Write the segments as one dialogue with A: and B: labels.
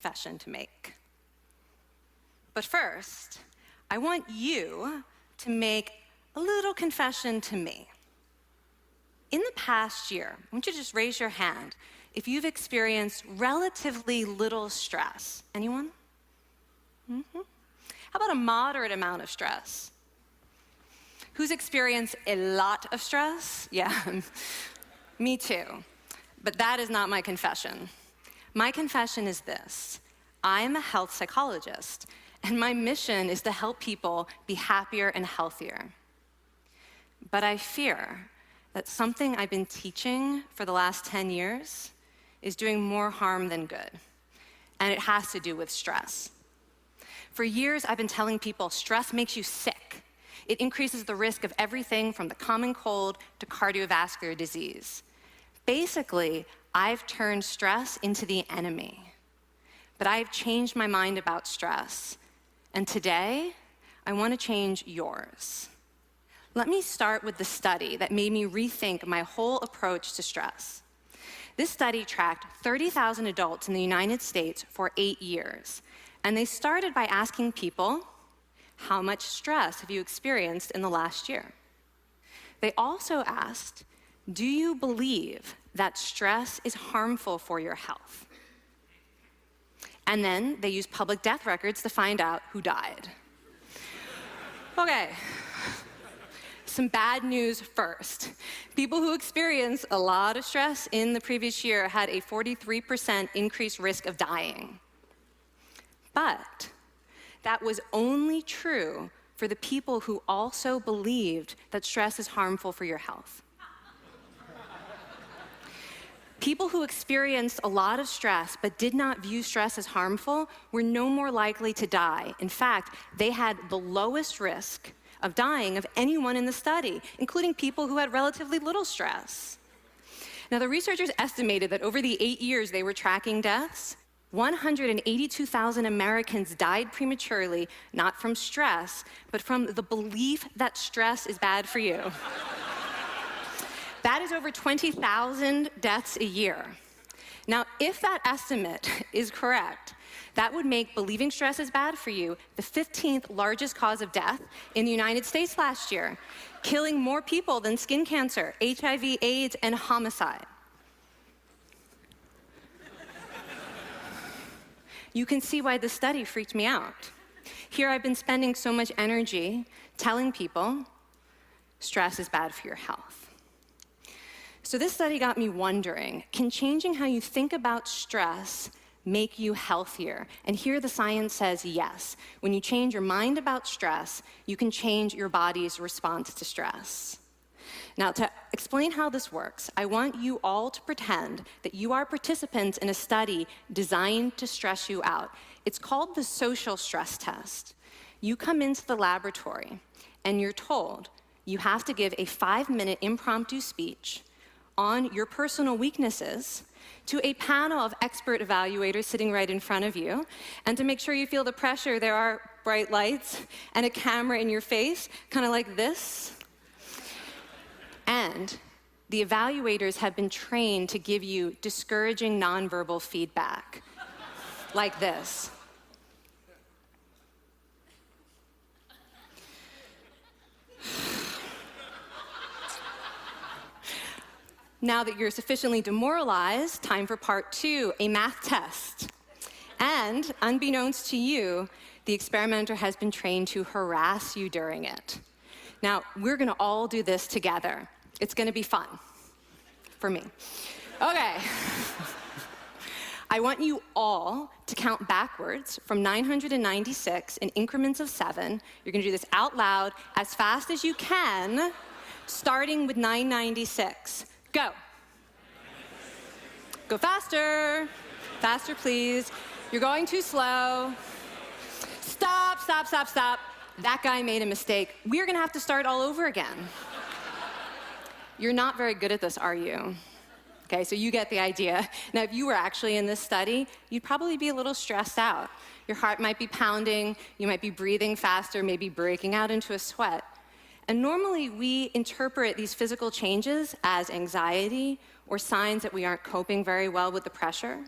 A: confession to make. But first, I want you to make a little confession to me. In the past year, I want you to just raise your hand if you've experienced relatively little stress. Anyone? How about a moderate amount of stress? Who's experienced a lot of stress? Yeah, me too. But that is not my confession. My confession is this: I am a health psychologist, and my mission is to help people be happier and healthier. But I fear that something I've been teaching for the last 10 years is doing more harm than good, and it has to do with stress. For years, I've been telling people stress makes you sick. It increases the risk of everything from the common cold to cardiovascular disease. Basically, I've turned stress into the enemy. But I've changed my mind about stress, and today, I want to change yours. Let me start with the study that made me rethink my whole approach to stress. This study tracked 30,000 adults in the United States for 8 years, and they started by asking people, how much stress have you experienced in the last year? They also asked, do you believe that stress is harmful for your health? And then they used public death records to find out who died. Okay, some bad news first. People who experienced a lot of stress in the previous year had a 43% increased risk of dying. But that was only true for the people who also believed that stress is harmful for your health. People who experienced a lot of stress but did not view stress as harmful were no more likely to die. In fact, they had the lowest risk of dying of anyone in the study, including people who had relatively little stress. Now, the researchers estimated that over the 8 years they were tracking deaths, 182,000 Americans died prematurely, not from stress, but from the belief that stress is bad for you. That is over 20,000 deaths a year. Now, if that estimate is correct, that would make believing stress is bad for you the 15th largest cause of death in the United States last year, killing more people than skin cancer, HIV, AIDS, and homicide. You can see why this study freaked me out. Here I've been spending so much energy telling people stress is bad for your health. So this study got me wondering, can changing how you think about stress make you healthier? And here the science says yes. When you change your mind about stress, you can change your body's response to stress. Now, to explain how this works, I want you all to pretend that you are participants in a study designed to stress you out. It's called the social stress test. You come into the laboratory, and you're told you have to give a 5-minute impromptu speech on your personal weaknesses to a panel of expert evaluators sitting right in front of you. And to make sure you feel the pressure, there are bright lights and a camera in your face, kind of like this. And the evaluators have been trained to give you discouraging nonverbal feedback, like this. Now that you're sufficiently demoralized, time for part 2, a math test. And unbeknownst to you, the experimenter has been trained to harass you during it. Now, we're gonna all do this together. It's gonna be fun, for me. Okay. I want you all to count backwards from 996 in increments of 7. You're gonna do this out loud as fast as you can, starting with 996. Go. Go faster. Faster, please. You're going too slow. Stop, stop, stop, stop. That guy made a mistake. We're gonna have to start all over again. You're not very good at this, are you? Okay, so you get the idea. Now, if you were actually in this study, you'd probably be a little stressed out. Your heart might be pounding, you might be breathing faster, maybe breaking out into a sweat. And normally we interpret these physical changes as anxiety or signs that we aren't coping very well with the pressure.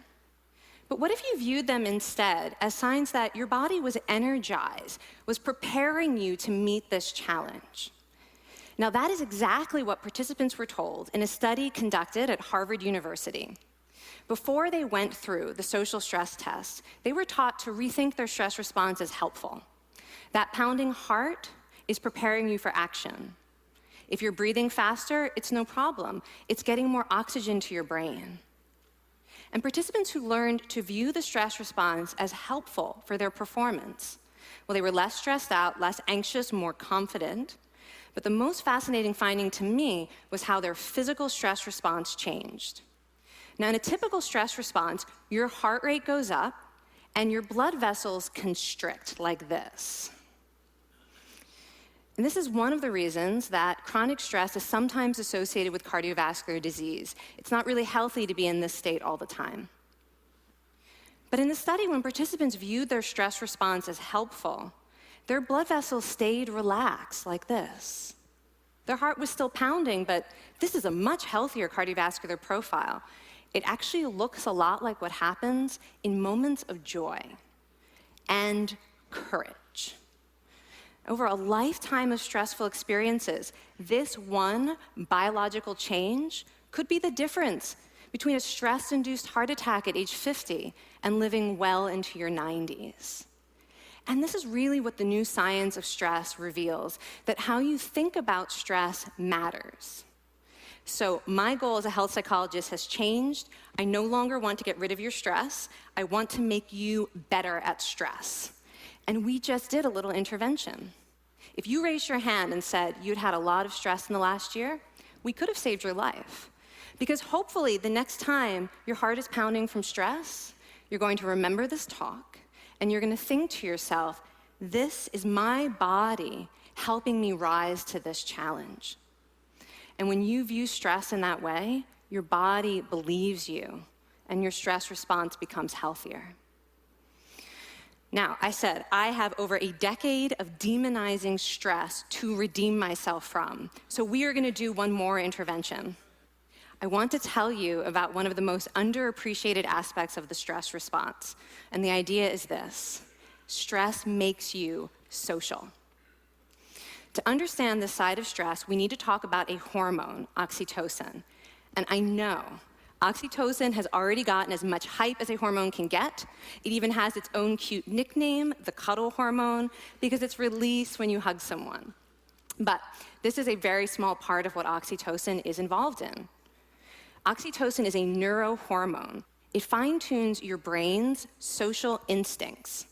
A: But what if you viewed them instead as signs that your body was energized, was preparing you to meet this challenge? Now, that is exactly what participants were told in a study conducted at Harvard University. Before they went through the social stress test, they were taught to rethink their stress response as helpful. That pounding heart is preparing you for action. If you're breathing faster, it's no problem. It's getting more oxygen to your brain. And participants who learned to view the stress response as helpful for their performance, well, they were less stressed out, less anxious, more confident. But the most fascinating finding to me was how their physical stress response changed. Now, in a typical stress response, your heart rate goes up and your blood vessels constrict like this. And this is one of the reasons that chronic stress is sometimes associated with cardiovascular disease. It's not really healthy to be in this state all the time. But in the study, when participants viewed their stress response as helpful, their blood vessels stayed relaxed like this. Their heart was still pounding, but this is a much healthier cardiovascular profile. It actually looks a lot like what happens in moments of joy and courage. Over a lifetime of stressful experiences, this one biological change could be the difference between a stress-induced heart attack at age 50 and living well into your 90s. And this is really what the new science of stress reveals, that how you think about stress matters. So my goal as a health psychologist has changed. I no longer want to get rid of your stress. I want to make you better at stress. And we just did a little intervention. If you raised your hand and said you'd had a lot of stress in the last year, we could have saved your life. Because hopefully the next time your heart is pounding from stress, you're going to remember this talk and you're going to think to yourself, this is my body helping me rise to this challenge. And when you view stress in that way, your body believes you and your stress response becomes healthier. Now, I said I have over a decade of demonizing stress to redeem myself from. So we are going to do one more intervention. I want to tell you about one of the most underappreciated aspects of the stress response. And the idea is this: stress makes you social. To understand this side of stress, we need to talk about a hormone, oxytocin. And I know oxytocin has already gotten as much hype as a hormone can get. It even has its own cute nickname, the cuddle hormone, because it's released when you hug someone. But this is a very small part of what oxytocin is involved in. Oxytocin is a neurohormone. It fine-tunes your brain's social instincts.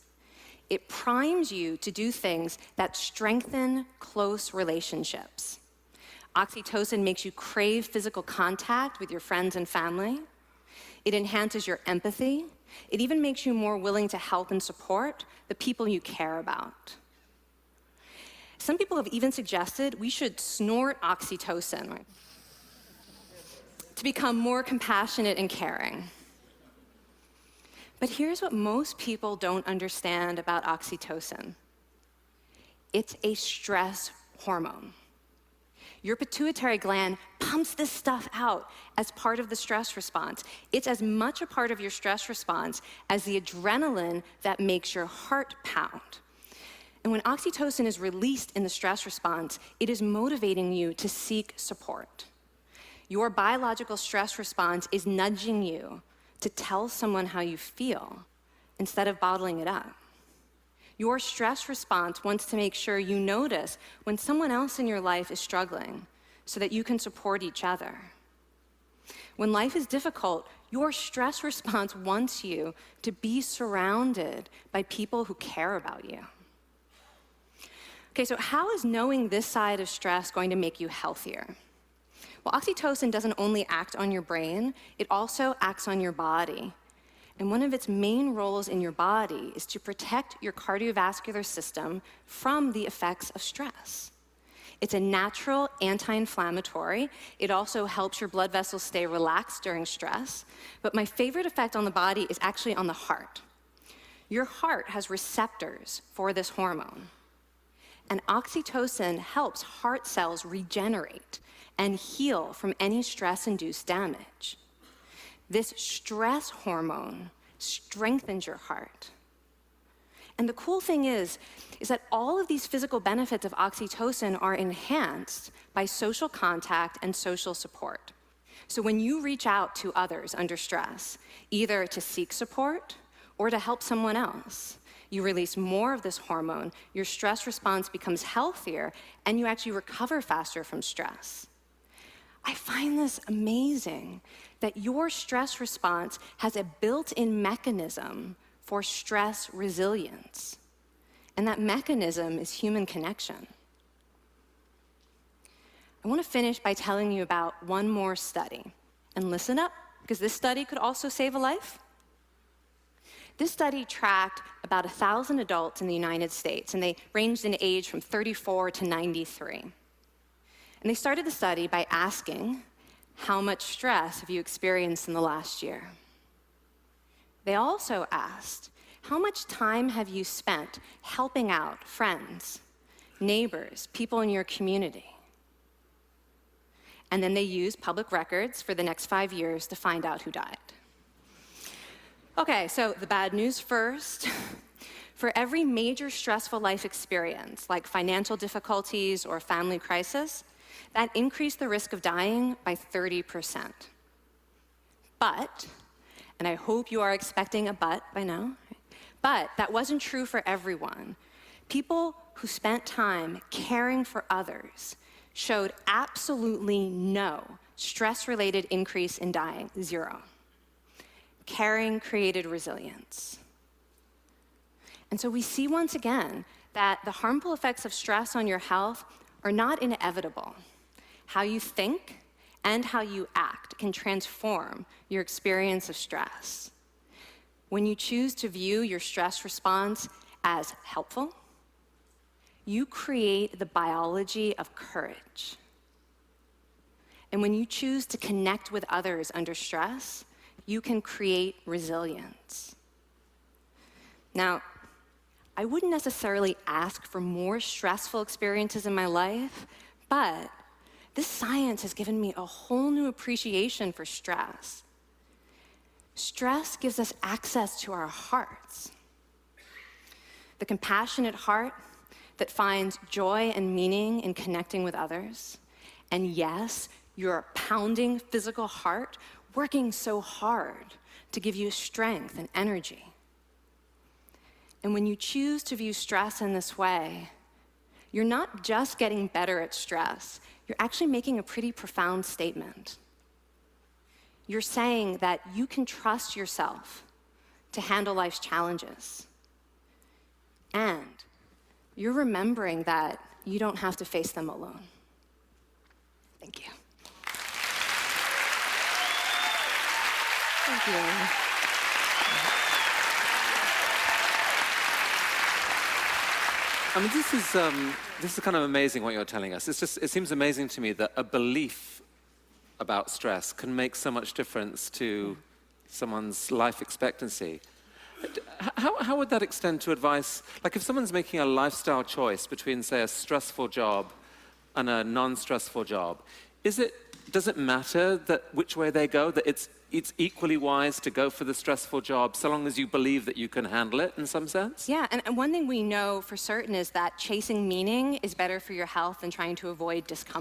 A: It primes you to do things that strengthen close relationships. Oxytocin makes you crave physical contact with your friends and family. It enhances your empathy. It even makes you more willing to help and support the people you care about. Some people have even suggested we should snort oxytocin, right, to become more compassionate and caring. But here's what most people don't understand about oxytocin. It's a stress hormone. Your pituitary gland pumps this stuff out as part of the stress response. It's as much a part of your stress response as the adrenaline that makes your heart pound. And when oxytocin is released in the stress response, it is motivating you to seek support. Your biological stress response is nudging you to tell someone how you feel instead of bottling it up. Your stress response wants to make sure you notice when someone else in your life is struggling so that you can support each other. When life is difficult, your stress response wants you to be surrounded by people who care about you. Okay, so how is knowing this side of stress going to make you healthier? Well, oxytocin doesn't only act on your brain, it also acts on your body. And one of its main roles in your body is to protect your cardiovascular system from the effects of stress. It's a natural anti-inflammatory. It also helps your blood vessels stay relaxed during stress. But my favorite effect on the body is actually on the heart. Your heart has receptors for this hormone. And oxytocin helps heart cells regenerate and heal from any stress-induced damage. This stress hormone strengthens your heart. And the cool thing is that all of these physical benefits of oxytocin are enhanced by social contact and social support. So when you reach out to others under stress, either to seek support or to help someone else, you release more of this hormone, your stress response becomes healthier, and you actually recover faster from stress. I find this amazing that your stress response has a built-in mechanism for stress resilience. And that mechanism is human connection. I want to finish by telling you about one more study. And listen up, because this study could also save a life. This study tracked about 1,000 adults in the United States, and they ranged in age from 34 to 93. And they started the study by asking, how much stress have you experienced in the last year? They also asked, how much time have you spent helping out friends, neighbors, people in your community? And then they used public records for the next 5 years to find out who died. Okay, so the bad news first. For every major stressful life experience, like financial difficulties or family crisis, that increased the risk of dying by 30%. But, and I hope you are expecting a but by now, but that wasn't true for everyone. People who spent time caring for others showed absolutely no stress-related increase in dying, 0. Caring created resilience. And so we see once again that the harmful effects of stress on your health are not inevitable. How you think and how you act can transform your experience of stress. When you choose to view your stress response as helpful, you create the biology of courage. And when you choose to connect with others under stress, you can create resilience. Now, I wouldn't necessarily ask for more stressful experiences in my life, but this science has given me a whole new appreciation for stress. Stress gives us access to our hearts. The compassionate heart that finds joy and meaning in connecting with others. And yes, your pounding physical heart working so hard to give you strength and energy. And when you choose to view stress in this way, you're not just getting better at stress, you're actually making a pretty profound statement. You're saying that you can trust yourself to handle life's challenges. And you're remembering that you don't have to face them alone. Thank you. Thank you.
B: I mean, this is kind of amazing what you're telling us. It seems amazing to me that a belief about stress can make so much difference to someone's life expectancy. How would that extend to advice? Like if someone's making a lifestyle choice between, say, a stressful job and a non-stressful job, does it matter that which way they go, that it's equally wise to go for the stressful job so long as you believe that you can handle it in some sense?
A: Yeah, and one thing we know for certain is that chasing meaning is better for your health than trying to avoid discomfort.